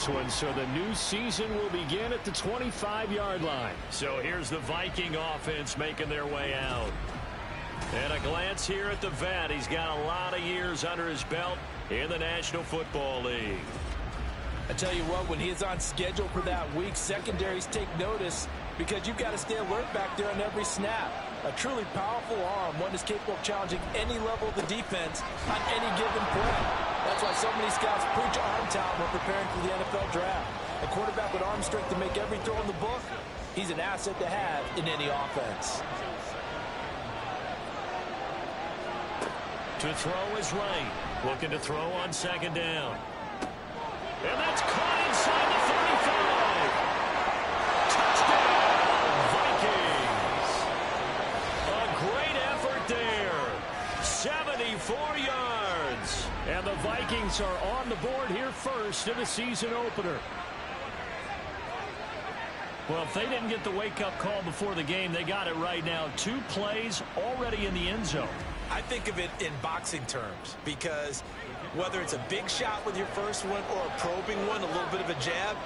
So the new season will begin at the 25-yard line. So here's the Viking offense making their way out. And a glance here at the vet. He's got a lot of years under his belt in the National Football League. I tell you what, when he is on schedule for that week, secondaries take notice because you've got to stay alert back there on every snap. A truly powerful arm, one is capable of challenging any level of the defense on any given play. That's why so many scouts preach arm talent when preparing for the NFL draft. A quarterback with arm strength to make every throw in the book, he's an asset to have in any offense. To throw is right. Looking to throw on second down. And that's caught inside the 35. Touchdown, Vikings. A great effort there. 74 yards. And the Vikings are on the board here first in the season opener. Well, if they didn't get the wake-up call before the game, they got it right now. 2 plays already in the end zone. I think of it in boxing terms because whether it's a big shot with your first one or a probing one, a little bit of a jab,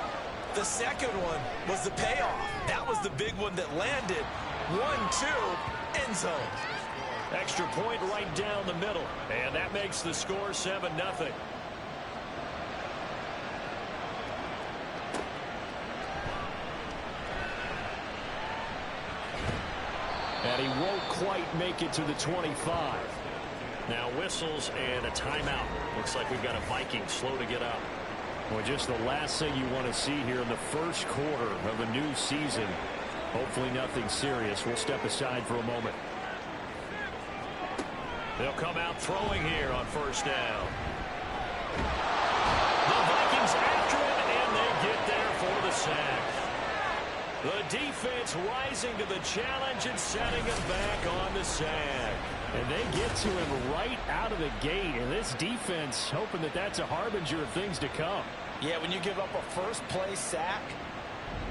the second one was the payoff. That was the big one that landed. 1-2, end zone. Extra point right down the middle. And that makes the score 7-0. And he won't quite make it to the 25. Now whistles and a timeout. Looks like we've got a Viking slow to get up. Well, just the last thing you want to see here in the first quarter of a new season. Hopefully nothing serious. We'll step aside for a moment. They'll come out throwing here on first down. The Vikings after him, and they get there for the sack. The defense rising to the challenge and setting him back on the sack. And they get to him right out of the gate. And this defense hoping that that's a harbinger of things to come. Yeah, when you give up a first-play sack,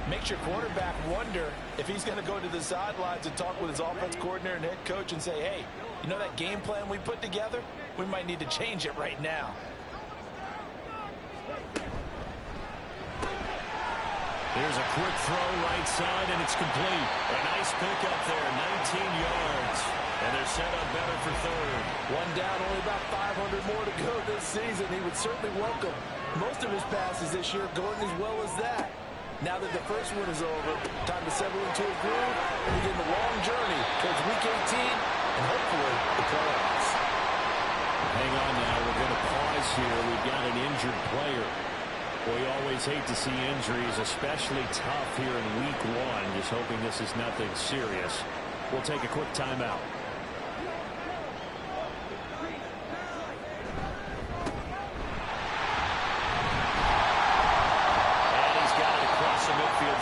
makes your quarterback wonder if he's going to go to the sidelines and talk with his offense coordinator and head coach and say, hey, you know that game plan we put together? We might need to change it right now. Here's a quick throw right side, and it's complete. A nice pickup there, 19 yards. And they're set up better for third. One down, only about 500 more to go this season. He would certainly welcome most of his passes this year going as well as that. Now that the first one is over, time to settle into a groove and begin the long journey towards Week 18 and hopefully the playoffs. Hang on now. We're going to pause here. We've got an injured player. We always hate to see injuries, especially tough here in Week 1. Just hoping this is nothing serious. We'll take a quick timeout.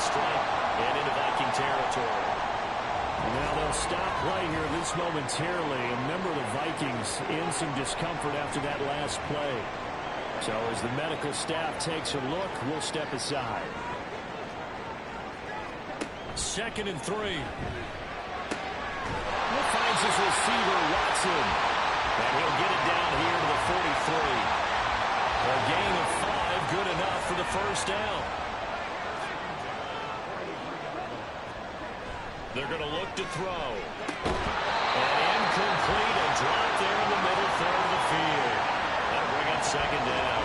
Strike and into Viking territory. Now they'll stop play here this momentarily. And remember, the Vikings in some discomfort after that last play. So as the medical staff takes a look, we'll step aside. 2nd and 3. He finds his receiver, Watson. And he'll get it down here to the 43. A gain of 5, good enough for the first down. They're going to look to throw. And incomplete, and dropped there in the middle third of the field. That'll bring up second down.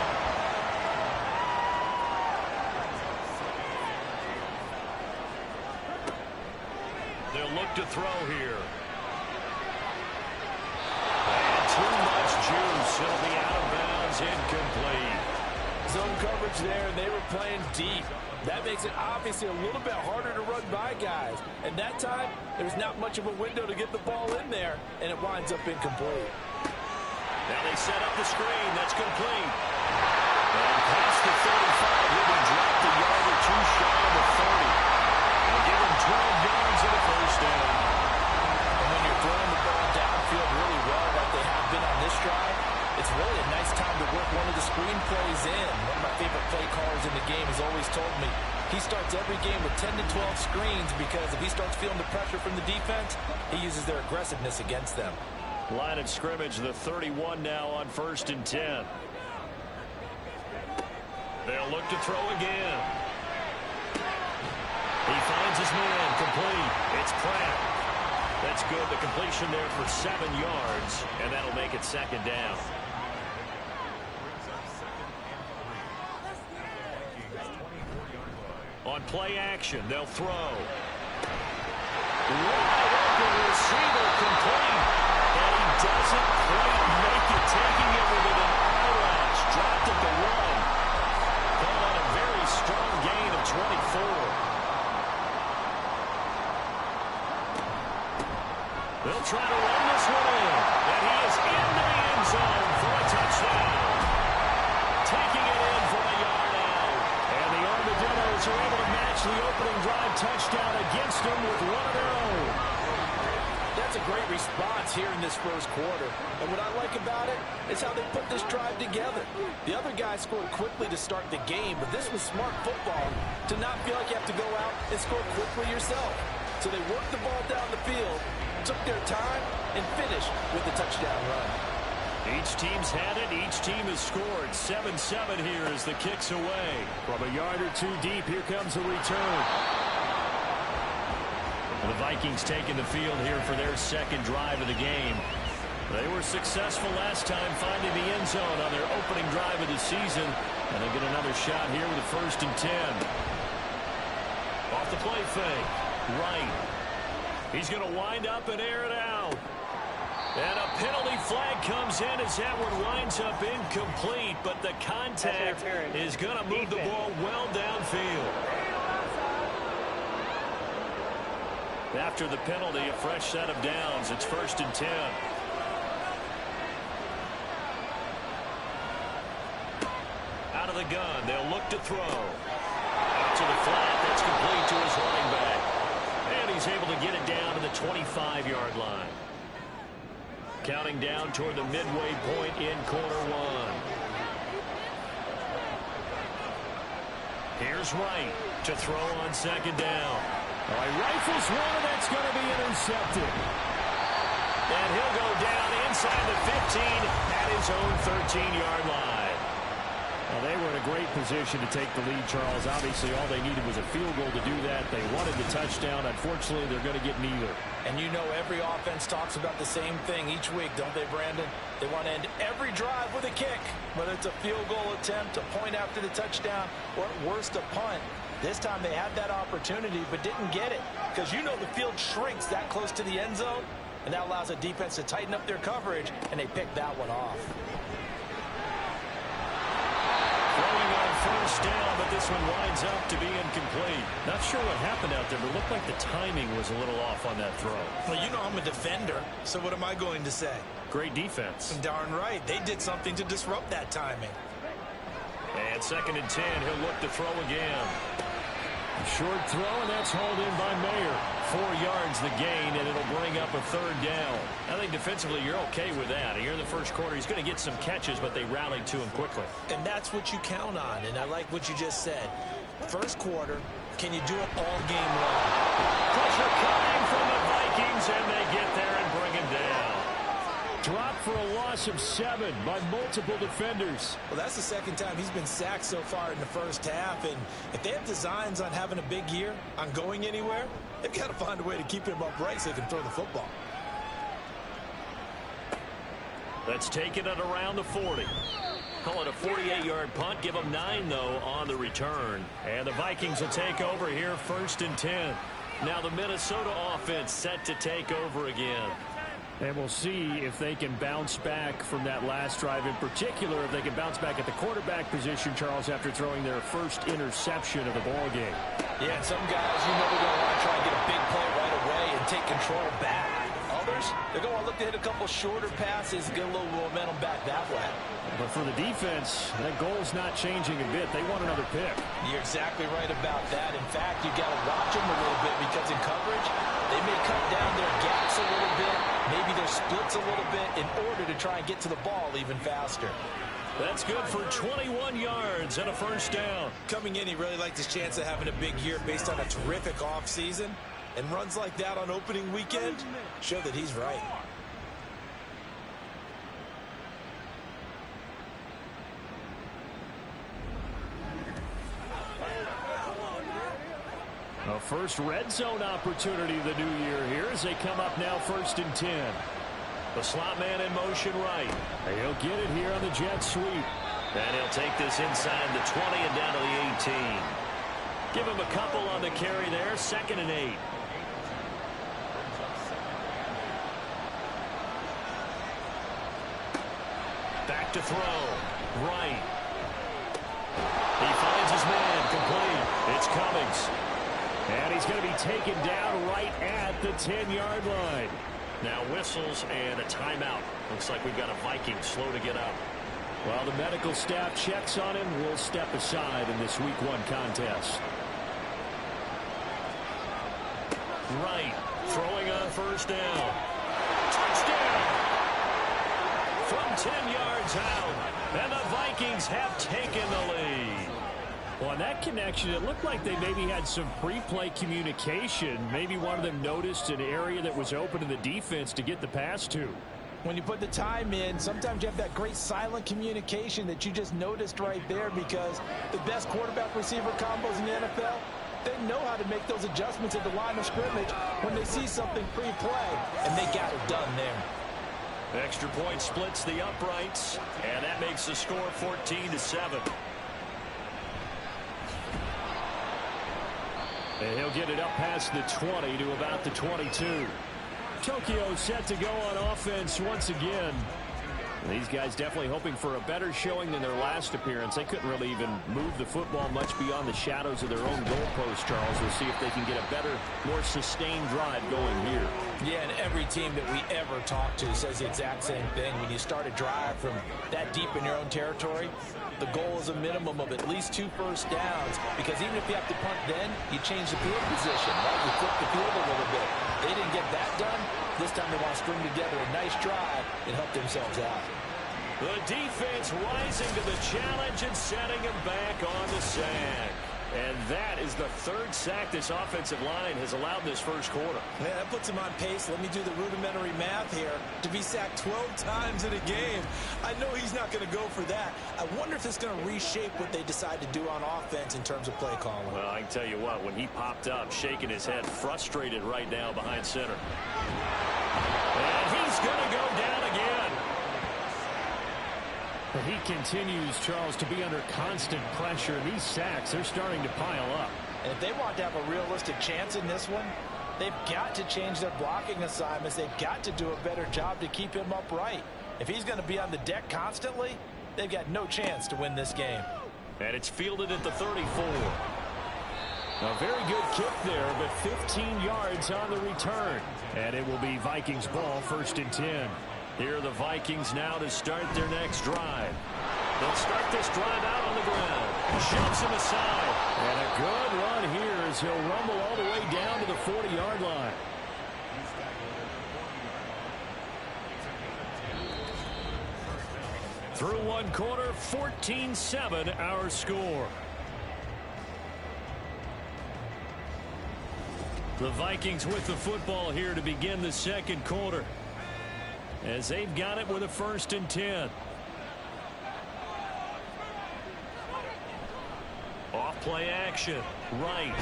They'll look to throw here. And too much juice. It'll be out of bounds, incomplete. Zone coverage there, and they were playing deep. That makes it obviously a little bit harder to run by guys. And that time, there was not much of a window to get the ball in there, and it winds up incomplete. Now they set up the screen. That's complete. And past the 35, he'll be dropped a yard or two shy of the 30. They'll give him 12 yards and a first down. And when you're throwing the ball downfield really well like they have been on this drive, it's really a nice time to work one of the screen plays in. One of my favorite play callers in the game has always told me he starts every game with 10 to 12 screens because if he starts feeling the pressure from the defense, he uses their aggressiveness against them. Line of scrimmage, the 31 now on 1st and 10. They'll look to throw again. He finds his man, complete. It's Pratt. That's good. The completion there for 7 yards, and that'll make it second down. On play action, they'll throw. Wide open receiver, complete. And he doesn't quite make it, taking it with an eyelash. Dropped at the 1. Caught on a very strong gain of 24. They'll try to run this one in. And he is in the end zone for a touchdown. Taking it in for a yard out. And the Armadillos are able to match the opening drive touchdown against them with one of their own. That's a great response here in this first quarter. And what I like about it is how they put this drive together. The other guy scored quickly to start the game, but this was smart football to not feel like you have to go out and score quickly yourself. So they worked the ball down the field, took their time, and finished with the touchdown run. Each team's had it. Each team has scored. 7-7 here as the kick's away. From a yard or two deep, here comes a return. The Vikings taking the field here for their second drive of the game. They were successful last time finding the end zone on their opening drive of the season. And they get another shot here with a 1st and 10. Off the play fake. Right. He's going to wind up and air it out. And a penalty flag comes in as that one winds up incomplete. But the contact is going to move the ball well downfield. After the penalty, a fresh set of downs. It's 1st and 10. Out of the gun, they'll look to throw. Out to the flat, that's complete to his running back. And he's able to get it down to the 25-yard line. Counting down toward the midway point in quarter 1. Here's Wright to throw on 2nd down. All right, rifles one, and that's going to be intercepted. And he'll go down inside the 15 at his own 13-yard line. Well, they were in a great position to take the lead, Charles. Obviously, all they needed was a field goal to do that. They wanted the touchdown. Unfortunately, they're going to get neither. And you know every offense talks about the same thing each week, don't they, Brandon? They want to end every drive with a kick, whether it's a field goal attempt, a point after the touchdown, or at worst, a punt. This time they had that opportunity but didn't get it because you know the field shrinks that close to the end zone, and that allows a defense to tighten up their coverage, and they picked that one off. Throwing on 1st down, but this one winds up to be incomplete. Not sure what happened out there, but it looked like the timing was a little off on that throw. Well, you know I'm a defender, so what am I going to say? Great defense. Darn right. They did something to disrupt that timing. And 2nd and 10, he'll look to throw again. Short throw, and that's hauled in by Mayer. 4 yards the gain, and it'll bring up a 3rd down. I think defensively you're okay with that. Here in the first quarter, he's going to get some catches, but they rallied to him quickly. And that's what you count on, and I like what you just said. First quarter, can you do it all game long? Pressure coming from the Vikings, and they get there and bring him down. Dropped for a loss of 7 by multiple defenders. Well, that's the 2nd time he's been sacked so far in the first half. And if they have designs on having a big year, on going anywhere, they've got to find a way to keep him upright so they can throw the football. Let's take it at around the 40. Call it a 48-yard punt. Give them 9, though, on the return. And the Vikings will take over here 1st and 10. Now the Minnesota offense set to take over again. And we'll see if they can bounce back from that last drive. In particular, if they can bounce back at the quarterback position, Charles, after throwing their first interception of the ball game. Yeah, and some guys, you know, they're going to want to try and get a big play right away and take control back. Others, they're going to look to hit a couple shorter passes, get a little momentum back that way. But for the defense, that goal's not changing a bit. They want another pick. You're exactly right about that. In fact, you've got to watch them a little bit because in coverage, they may cut down their gaps a little bit, maybe their splits a little bit in order to try and get to the ball even faster. That's good for 21 yards and a 1st down. Coming in, he really liked his chance of having a big year based on a terrific offseason. And runs like that on opening weekend show that he's right. A first red zone opportunity the new year here as they come up now 1st and 10. The slot man in motion right. He'll get it here on the jet sweep. And he'll take this inside the 20 and down to the 18. Give him a couple on the carry there. 2nd and 8. Back to throw. Right. He finds his man. Complete. It's Cummings. And he's going to be taken down right at the 10-yard line. Now whistles and a timeout. Looks like we've got a Viking slow to get up. While the medical staff checks on him, we'll step aside in this Week 1 contest. Right. Throwing on 1st down. Touchdown! From 10 yards out. And the Vikings have taken the lead. Well, on that connection, it looked like they maybe had some pre-play communication. Maybe one of them noticed an area that was open in the defense to get the pass to. When you put the time in, sometimes you have that great silent communication that you just noticed right there, because the best quarterback-receiver combos in the NFL, they know how to make those adjustments at the line of scrimmage when they see something pre-play, and they got it done there. Extra point splits the uprights, and that makes the score 14-7. And he'll get it up past the 20 to about the 22. Tokyo set to go on offense once again. These guys definitely hoping for a better showing than their last appearance. They couldn't really even move the football much beyond the shadows of their own goalpost, Charles. We'll see if they can get a better, more sustained drive going here. Yeah, and every team that we ever talk to says the exact same thing. When you start a drive from that deep in your own territory, the goal is a minimum of at least 2 first downs, because even if you have to punt then, you change the field position, right? You flip the field a little bit. They didn't get that done. This time they want to string together a nice drive and help themselves out. The defense rising to the challenge and setting him back on the sack. And that is the 3rd sack this offensive line has allowed in this first quarter. Yeah, that puts him on pace. Let me do the rudimentary math here. To be sacked 12 times in a game, I know he's not going to go for that. I wonder if it's going to reshape what they decide to do on offense in terms of play calling. Well, I can tell you what, when he popped up, shaking his head, frustrated right now behind center. And he's going to go down again. He continues, Charles, to be under constant pressure. These sacks, they're starting to pile up. And if they want to have a realistic chance in this one, they've got to change their blocking assignments. They've got to do a better job to keep him upright. If he's going to be on the deck constantly, they've got no chance to win this game. And it's fielded at the 34. A very good kick there, but 15 yards on the return. And it will be Vikings ball, 1st and 10. Here are the Vikings now to start their next drive. They'll start this drive out on the ground. Shoves him aside. And a good run here as he'll rumble all the way down to the 40-yard line. Through 1 quarter, 14-7 our score. The Vikings with the football here to begin the 2nd quarter, as they've got it with a 1st and 10. Off play action. Right.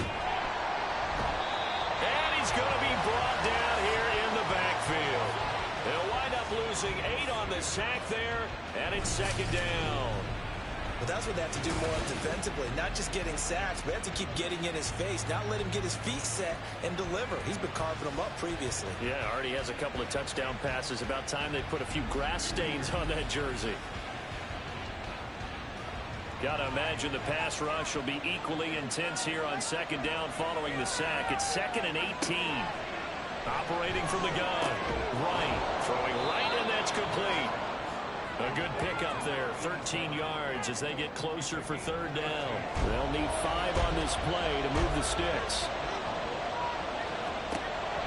And he's going to be brought down here in the backfield. They'll wind up losing 8 on the sack there, and it's 2nd down. But that's what they have to do more defensively, not just getting sacks, but they have to keep getting in his face, not let him get his feet set and deliver. He's been carving them up previously. Yeah, already has a couple of touchdown passes. About time they put a few grass stains on that jersey. Got to imagine the pass rush will be equally intense here on 2nd down following the sack. It's 2nd and 18. Operating from the gun. Right. Throwing right, and that's complete. A good pickup there. 13 yards as they get closer for 3rd down. They'll need 5 on this play to move the sticks.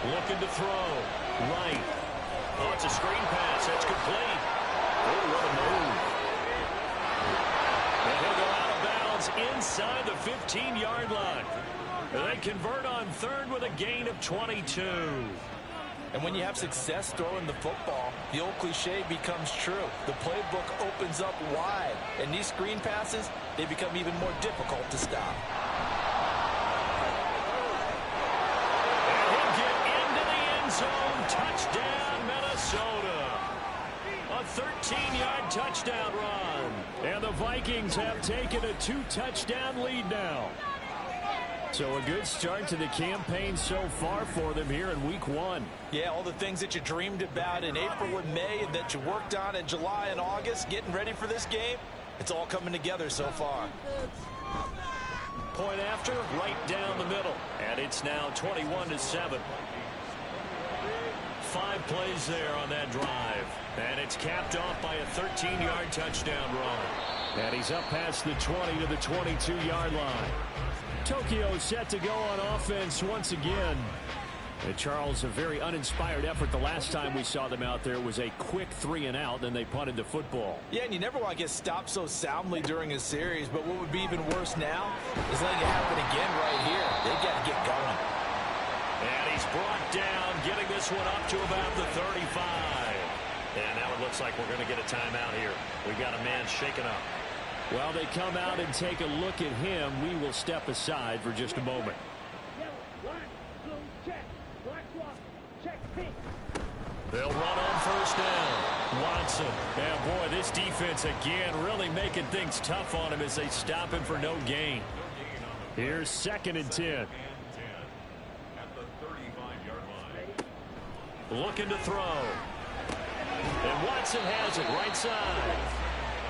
Looking to throw. Right. Oh, it's a screen pass. That's complete. Oh, what a move. And he'll go out of bounds inside the 15-yard line. They convert on 3rd with a gain of 22. And when you have success throwing the football, the old cliche becomes true. The playbook opens up wide. And these screen passes, they become even more difficult to stop. zone. Touchdown, Minnesota. A 13-yard touchdown run. And the Vikings have taken a 2-touchdown lead now. So a good start to the campaign so far for them here in week 1. Yeah, all the things that you dreamed about in April and May and that you worked on in July and August, getting ready for this game, it's all coming together so far. Point after, right down the middle. And it's now 21-7. 5 plays there on that drive. And it's capped off by a 13-yard touchdown run. And he's up past the 20 to the 22-yard line. Tokyo set to go on offense once again. And Charles, a very uninspired effort the last time we saw them out there. It was a quick 3-and-out, then they punted the football. Yeah, and you never want to get stopped so soundly during a series, but what would be even worse now is letting it happen again right here. They've got to get going. And he's brought down, getting this one up to about the 35. And now it looks like we're going to get a timeout here. We've got a man shaken up. While they come out and take a look at him, we will step aside for just a moment. They'll run on first down. Watson. And boy, this defense again really making things tough on him as they stop him for no gain. Here's 2nd and 10. Looking to throw. And Watson has it right side.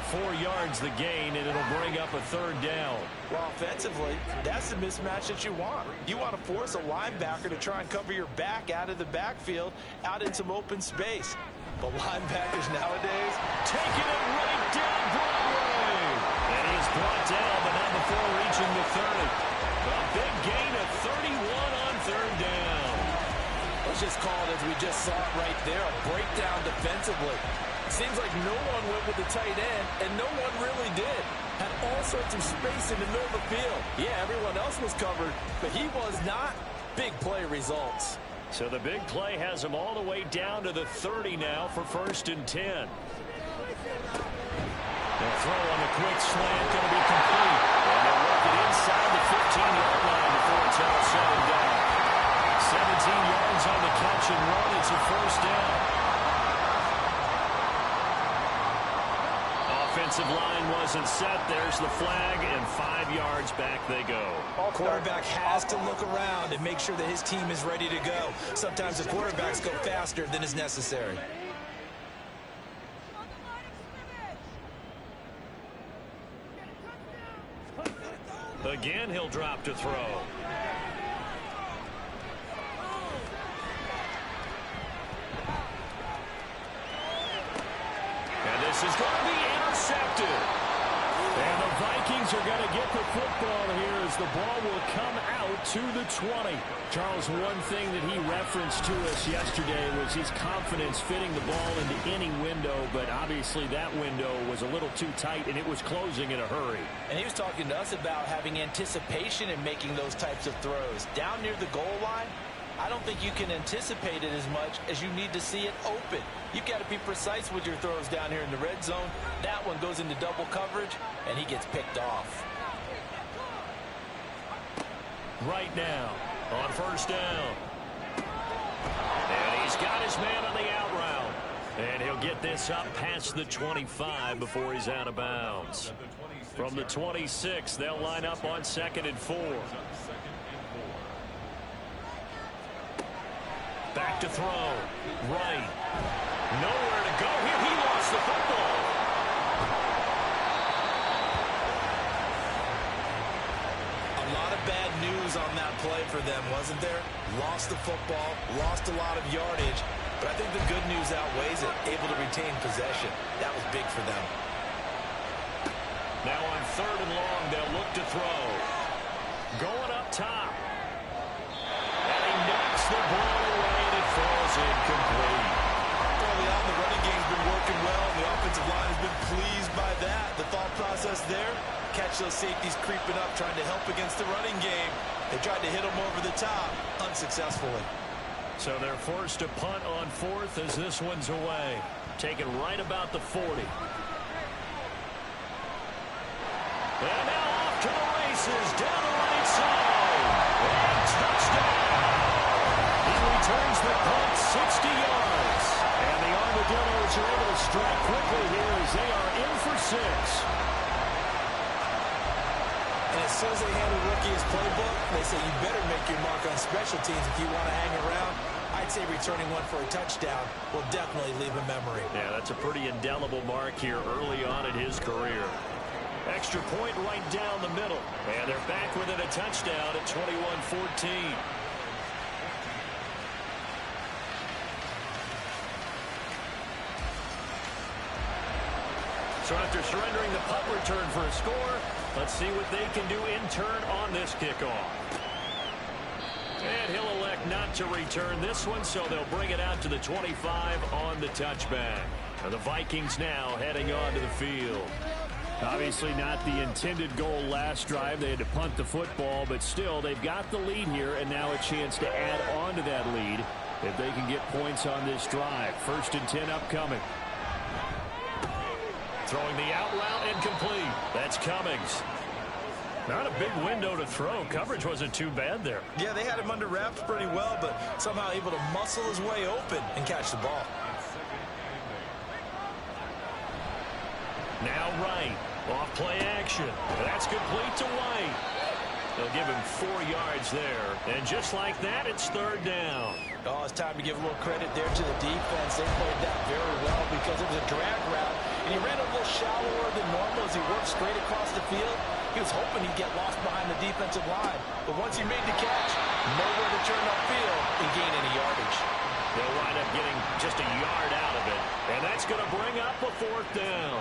4 yards the gain, and it'll bring up a 3rd down. Well, offensively, that's the mismatch that you want. You want to force a linebacker to try and cover your back out of the backfield, out in some open space. But linebackers nowadays, taking it right down Broadway. And he is brought down, but not before reaching the 30. A big gain of 31 on 3rd down. Let's just call it as we just saw it right there, a breakdown defensively. Seems like no one went with the tight end, and no one really did. Had all sorts of space in the middle of the field. Yeah, everyone else was covered, but he was not. Big play results. So the big play has him all the way down to the 30 now for 1st and 10. The throw on the quick slant going to be complete. And they'll work it inside the 15-yard line before it's all said and done. 17 yards on the catch and run. It's a 1st down. Offensive line wasn't set. There's the flag, and 5 yards back they go. Quarterback has to look around and make sure that his team is ready to go. Sometimes the quarterbacks go faster than is necessary. Again, he'll drop to throw. And this is going to be intercepted. And the Vikings are going to get the football here as the ball will come out to the 20. Charles, one thing that he referenced to us yesterday was his confidence fitting the ball into any window, but obviously that window was a little too tight, and it was closing in a hurry. And he was talking to us about having anticipation in making those types of throws. Down near the goal line, I don't think you can anticipate it as much as you need to see it open. You've got to be precise with your throws down here in the red zone. That one goes into double coverage, and he gets picked off. Right now on 1st down. And he's got his man on the out route. And he'll get this up past the 25 before he's out of bounds. From the 26, they'll line up on 2nd and 4. Back to throw. Right. Nowhere to go here. He lost the football. A lot of bad news on that play for them, wasn't there? Lost the football, lost a lot of yardage, but I think the good news outweighs it. Able to retain possession. That was big for them. Now on 3rd and long, they'll look to throw. Going up top. And he knocks the ball away, and it falls incomplete. Early on, the running game's been working well, and the offensive line has been pleased by that. The thought process there, catch those safeties creeping up, trying to help against the running game. They tried to hit them over the top, unsuccessfully. So they're forced to punt on 4th as this one's away. Taken right about the 40. And now off to the races, down the right side. And touchdown! He returns the punt track quickly here as they are in for 6. And as soon as they hand a rookie his playbook, they say you better make your mark on special teams if you want to hang around. I'd say returning one for a touchdown will definitely leave a memory. Yeah, that's a pretty indelible mark here early on in his career. Extra point right down the middle. And they're back within a touchdown at 21-14. So after surrendering the punt return for a score, let's see what they can do in turn on this kickoff. And he'll elect not to return this one, so they'll bring it out to the 25 on the touchback. And the Vikings now heading onto the field. Obviously not the intended goal last drive. They had to punt the football, but still they've got the lead here and now a chance to add on to that lead if they can get points on this drive. 1st and 10 upcoming. Throwing the out route incomplete. That's Cummings. Not a big window to throw. Coverage wasn't too bad there. Yeah, they had him under wraps pretty well, but somehow able to muscle his way open and catch the ball. Now Wright. Off play action. That's complete to White. They'll give him 4 yards there. And just like that, it's 3rd down. Oh, it's time to give a little credit there to the defense. They played that very well because it was a drag route. And he ran a little shallower than normal as he worked straight across the field. He was hoping he'd get lost behind the defensive line. But once he made the catch, nowhere to turn upfield and gain any yardage. They'll wind up getting just a yard out of it. And that's going to bring up a 4th down.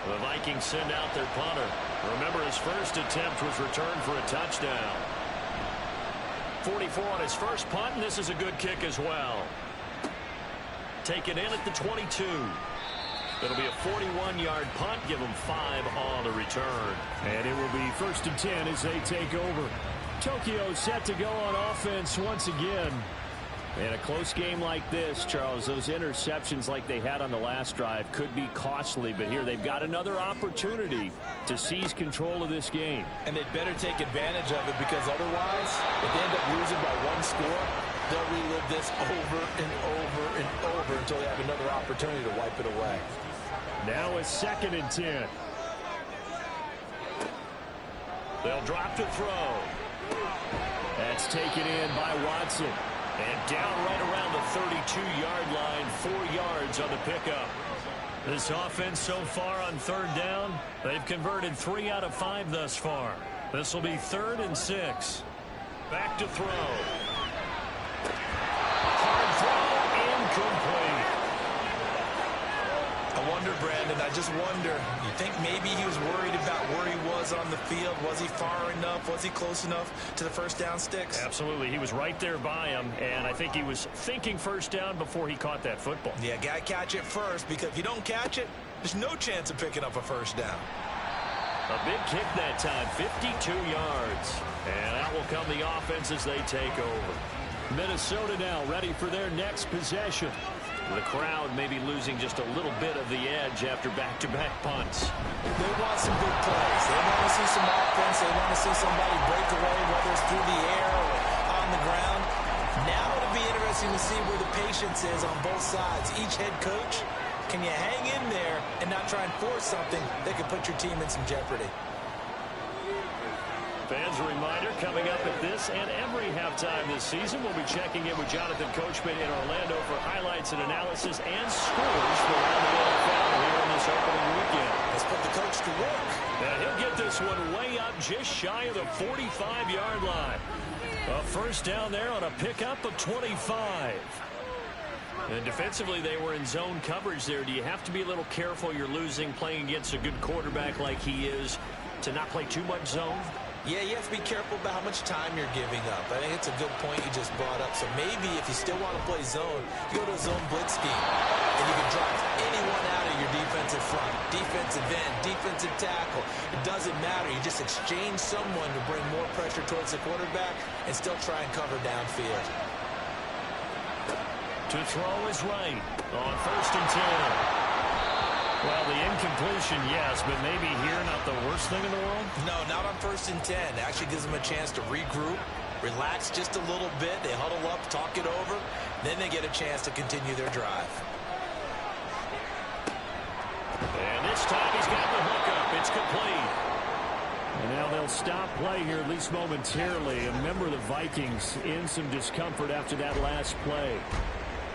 The Vikings send out their punter. Remember, his first attempt was returned for a touchdown. 44 on his first punt, and this is a good kick as well. Take it in at the 22. It'll be a 41-yard punt. Give them 5 on the return. And it will be 1st and 10 as they take over. Tokyo set to go on offense once again. In a close game like this, Charles, those interceptions like they had on the last drive could be costly. But here they've got another opportunity to seize control of this game. And they'd better take advantage of it because otherwise, if they end up losing by 1 score, they'll relive this over and over and over until they have another opportunity to wipe it away. Now it's 2nd and 10. They'll drop to throw. That's taken in by Watson. And down right around the 32-yard line, 4 yards on the pickup. This offense so far on 3rd down, they've converted 3 out of 5 thus far. This will be 3rd and 6. Back to throw. Hard throw, incomplete. I wonder, Brandon, I just wonder, you think maybe he was worried about where he was on the field? Was he far enough? Was he close enough to the 1st down sticks? Absolutely. He was right there by him, and I think he was thinking 1st down before he caught that football. Yeah, got to catch it first, because if you don't catch it, there's no chance of picking up a 1st down. A big kick that time, 52 yards. And out will come the offense as they take over. Minnesota now ready for their next possession. The crowd may be losing just a little bit of the edge after back-to-back punts. They want some big plays. They want to see some offense. They want to see somebody break away, whether it's through the air or on the ground. Now it'll be interesting to see where the patience is on both sides. Each head coach, can you hang in there and not try and force something that could put your team in some jeopardy? Fans, a reminder, coming up at this and every halftime this season, we'll be checking in with Jonathan Coachman in Orlando for highlights and analysis and scores from around the NFL here in this opening weekend. Let's put the coach to work. And he'll get this one way up just shy of the 45-yard line. A 1st down there on a pickup of 25. And defensively, they were in zone coverage there. Do you have to be a little careful? You're losing, playing against a good quarterback like he is, to not play too much zone? Yeah, you have to be careful about how much time you're giving up. I think it's a good point you just brought up. So maybe if you still want to play zone, you go to a zone blitz scheme. And you can drop anyone out of your defensive front, defensive end, defensive tackle. It doesn't matter. You just exchange someone to bring more pressure towards the quarterback and still try and cover downfield. To throw is right on 1st and 10. Well, the incompletion, yes, but maybe here not the worst thing in the world? No, not on 1st and 10. It actually gives them a chance to regroup, relax just a little bit. They huddle up, talk it over. Then they get a chance to continue their drive. This time he's got the hookup. It's complete. And now they'll stop play here, at least momentarily. A member of the Vikings in some discomfort after that last play.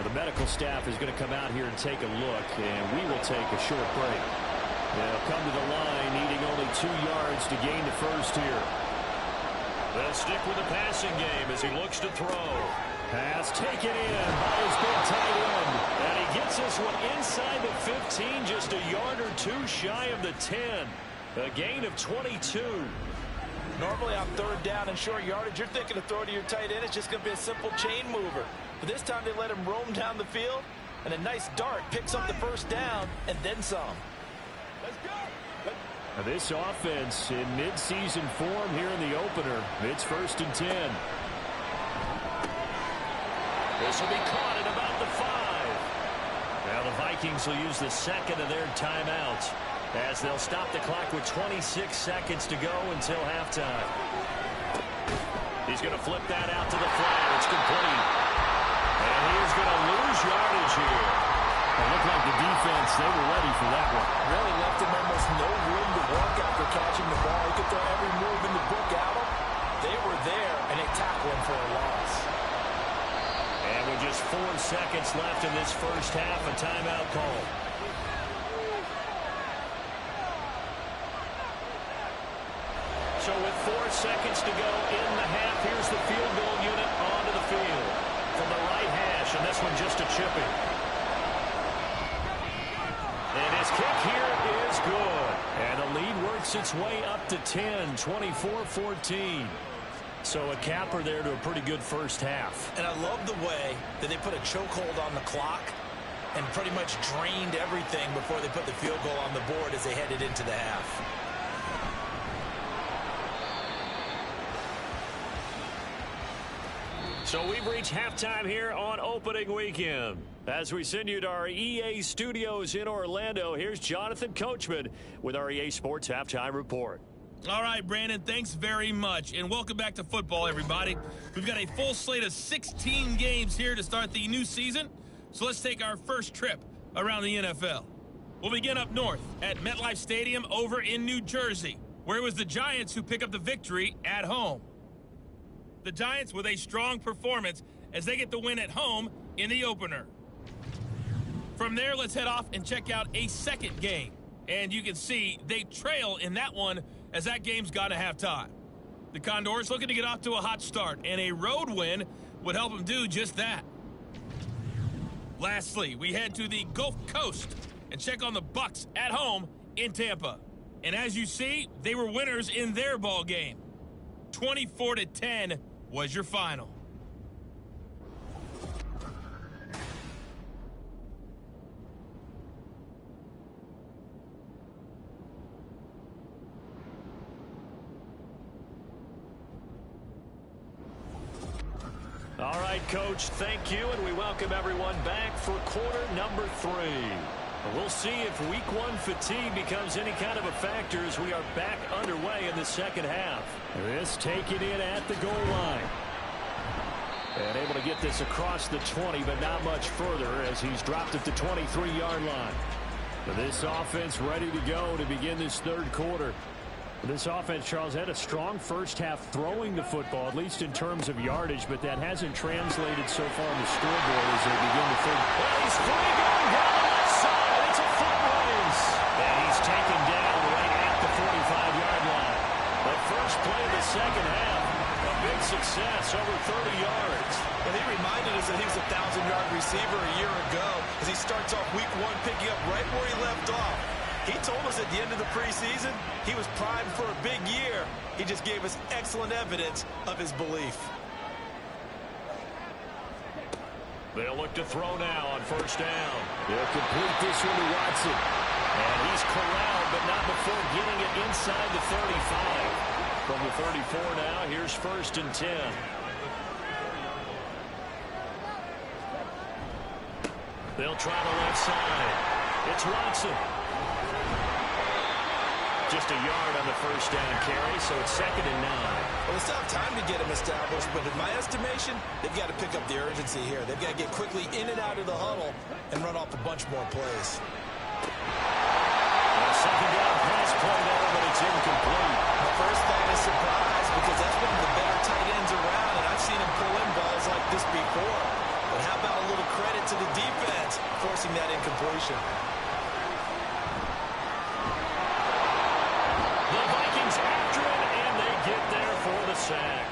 The medical staff is going to come out here and take a look, and we will take a short break. They'll come to the line, needing only 2 yards to gain the first here. They'll stick with the passing game as he looks to throw. Pass taken in by his big tight end. And he gets this one inside the 15, just a yard or 2 shy of the 10. A gain of 22. Normally on third down and short yardage, you're thinking of throwing to your tight end. It's just going to be a simple chain mover. But this time they let him roam down the field, and a nice dart picks up the first down and then some. Let's go. Now this offense in midseason form here in the opener. It's 1st and 10. This will be caught at about the 5. Now the Vikings will use the second of their timeouts, as they'll stop the clock with 26 seconds to go until halftime. He's going to flip that out to the flat. It's complete. And he's going to lose yardage here. It looked like the defense, they were ready for that one. Really left him almost no room to work after catching the ball. He could throw every move in the book at him. They were there, and they tackled him for a loss. And with just 4 seconds left in this first half, a timeout call. So with 4 seconds to go in the half, here's the field goal unit onto the field. From the right hash, and this one just a chipping. And his kick here is good. And the lead works its way up to 10, 24-14. So a capper there to a pretty good first half. And I love the way that they put a chokehold on the clock and pretty much drained everything before they put the field goal on the board as they headed into the half. So we've reached halftime here on opening weekend. As we send you to our EA studios in Orlando, here's Jonathan Coachman with our EA Sports Halftime Report. All right, Brandon, thanks very much. And welcome back to football, everybody. We've got a full slate of 16 games here to start the new season. So let's take our first trip around the NFL. We'll begin up north at MetLife Stadium over in New Jersey, where it was the Giants who pick up the victory at home. The Giants with a strong performance as they get the win at home in the opener. From there, let's head off and check out a second game. And you can see they trail in that one as that game's gone to halftime. The Condors looking to get off to a hot start, and a road win would help them do just that. Lastly, we head to the Gulf Coast and check on the Bucs at home in Tampa. And as you see, they were winners in their ball game. 24-10 was your final. All right, Coach, thank you, and we welcome everyone back for quarter number 3. We'll see if week 1 fatigue becomes any kind of a factor as we are back underway in the second half. This taken in at the goal line. And able to get this across the 20, but not much further as he's dropped at the 23-yard line. This offense ready to go to begin this third quarter. This offense, Charles, had a strong first half throwing the football, at least in terms of yardage, but that hasn't translated so far on the scoreboard as they begin the third. Well, he's free going down the left side. It's a foot race. And he's taken down right at the 45-yard line. The first play of the second half, a big success, over 30 yards. Well, he reminded us that he was a 1,000-yard receiver a year ago as he starts off week 1 picking up right where he left off. He told us at the end of the preseason he was primed for a big year. He just gave us excellent evidence of his belief. They'll look to throw now on first down. They'll complete this one to Watson. And he's corralled, but not before getting it inside the 35. From the 34 now, here's 1st and 10. They'll try the left side. It's Watson. Just a yard on the first down carry, so it's 2nd and 9. Well, they still have time to get him established, but in my estimation, they've got to pick up the urgency here. They've got to get quickly in and out of the huddle and run off a bunch more plays. A Second down pass play there, but it's incomplete. The first thing is surprise because that's one of the better tight ends around, and I've seen him pull in balls like this before. But how about a little credit to the defense forcing that incompletion? The Vikings after it, and they get there for the sack.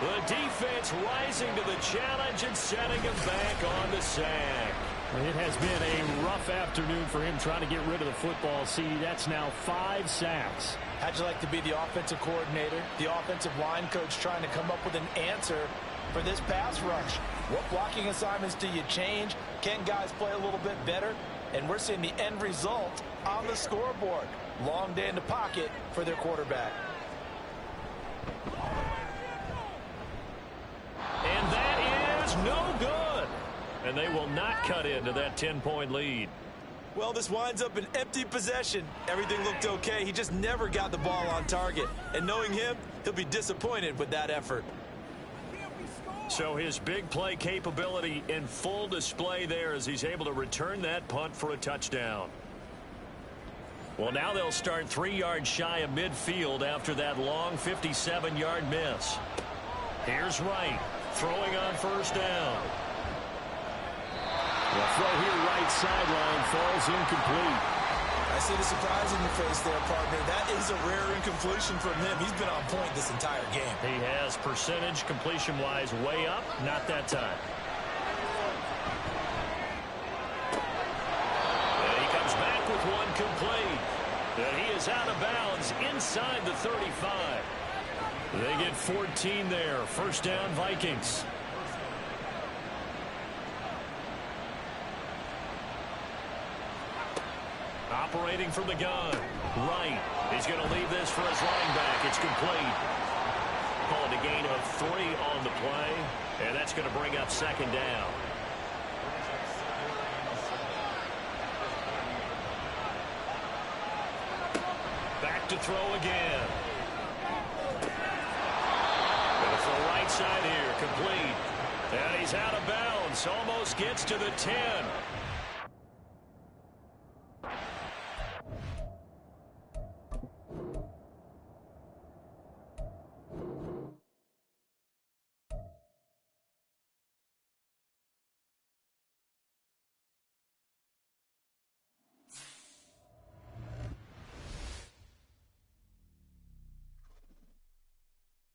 The defense rising to the challenge and setting him back on the sack. It has been a rough afternoon for him trying to get rid of the football. See, that's now 5 sacks. How'd you like to be the offensive coordinator, the offensive line coach trying to come up with an answer for this pass rush? What blocking assignments do you change? Can guys play a little bit better? And we're seeing the end result on the scoreboard. Long day in the pocket for their quarterback. And that is no good. And they will not cut into that 10-point lead. Well, this winds up an empty possession. Everything looked okay. He just never got the ball on target. And knowing him, he'll be disappointed with that effort. So his big play capability in full display there as he's able to return that punt for a touchdown. Well, now they'll start 3 yards shy of midfield after that long 57-yard miss. Here's Wright throwing on first down. The throw here right sideline falls incomplete. I see the surprise in your face there, partner. That is a rare incompletion from him. He's been on point this entire game. He has percentage completion-wise way up. Not that time. And he comes back with one complete. And he is out of bounds inside the 35. They get 14 there. First down, Vikings. Operating from the gun. Wright. He's going to leave this for his running back. It's complete. Call it a gain of 3 on the play. And that's going to bring up second down. Back to throw again. Going to throw right side here. Complete. And he's out of bounds. Almost gets to the 10.